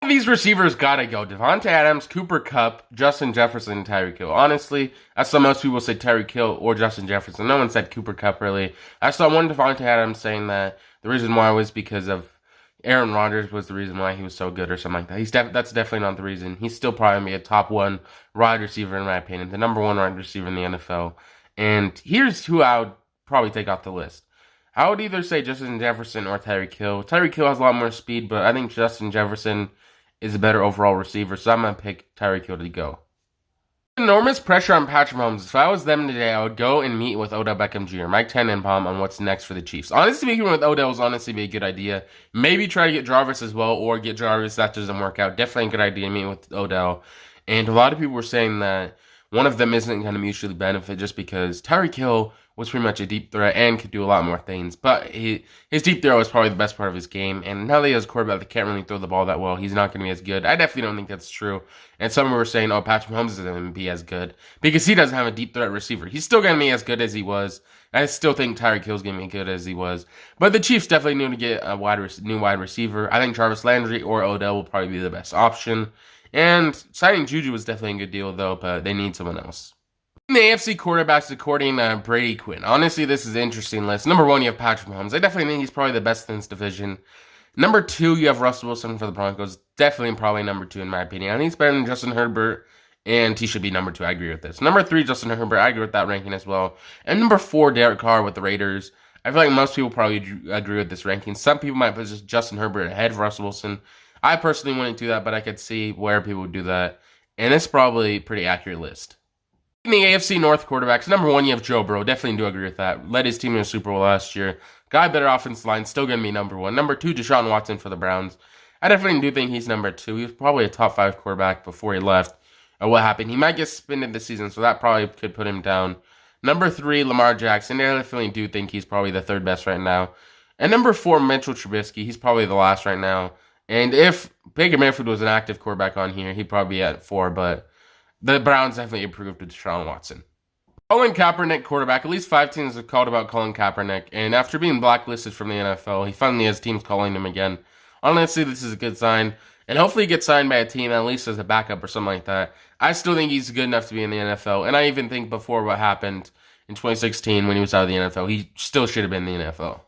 These receivers gotta go. Devontae Adams, Cooper Kupp, Justin Jefferson, and Tyreek Hill. Honestly, I saw most people say Tyreek Hill or Justin Jefferson. No one said Cooper Kupp, really. I saw one Devontae Adams saying that the reason why was because of Aaron Rodgers was the reason why he was so good or something like that. That's definitely not the reason. He's still probably going to be a top one wide receiver in my opinion. The number one wide receiver in the NFL. And here's who I would probably take off the list. I would either say Justin Jefferson or Tyreek Hill. Tyreek Hill has a lot more speed, but I think Justin Jefferson is a better overall receiver, so I'm going to pick Tyreek Hill to go. Enormous pressure on Patrick Mahomes. If I was them today, I would go and meet with Odell Beckham Jr., Mike Tannenbaum on what's next for the Chiefs. Honestly, meeting with Odell is honestly be a good idea. Maybe try to get Jarvis as well, or get Jarvis. That doesn't work out. Definitely a good idea meeting with Odell. And a lot of people were saying that one of them isn't going to mutually benefit just because Tyreek Hill was pretty much a deep threat and could do a lot more things. But his deep throw is probably the best part of his game. And now that he has a quarterback that can't really throw the ball that well, he's not going to be as good. I definitely don't think that's true. And some were saying, oh, Patrick Mahomes isn't going to be as good because he doesn't have a deep threat receiver. He's still going to be as good as he was. I still think Tyreek Hill's going to be good as he was. But the Chiefs definitely need to get a new wide receiver. I think Jarvis Landry or Odell will probably be the best option. And signing Juju was definitely a good deal, though, but they need someone else. In the AFC quarterbacks, according to Brady Quinn. Honestly, this is an interesting list. Number one, you have Patrick Mahomes. I definitely think he's probably the best in this division. Number two, you have Russell Wilson for the Broncos. Definitely probably number two in my opinion. I think he's better than Justin Herbert, and he should be number two. I agree with this. Number three, Justin Herbert. I agree with that ranking as well. And number four, Derek Carr with the Raiders. I feel like most people probably agree with this ranking. Some people might put just Justin Herbert ahead of Russell Wilson. I personally wouldn't do that, but I could see where people would do that. And it's probably a pretty accurate list. In the AFC North quarterbacks, number one, you have Joe Burrow. Definitely do agree with that. Led his team in the Super Bowl last year. Got a better offensive line. Still going to be number one. Number two, Desean Watson for the Browns. I definitely do think he's number two. He was probably a top five quarterback before he left. What happened? He might get suspended this season, so that probably could put him down. Number three, Lamar Jackson. I definitely do think he's probably the third best right now. And number four, Mitchell Trubisky. He's probably the last right now. And if Baker Mayfield was an active quarterback on here, he'd probably be at four, but the Browns definitely improved with Desean Watson. Colin Kaepernick, quarterback. At least 5 teams have called about Colin Kaepernick, and after being blacklisted from the NFL, he finally has teams calling him again. Honestly, this is a good sign, and hopefully he gets signed by a team at least as a backup or something like that. I still think he's good enough to be in the NFL, and I even think before what happened in 2016 when he was out of the NFL, he still should have been in the NFL.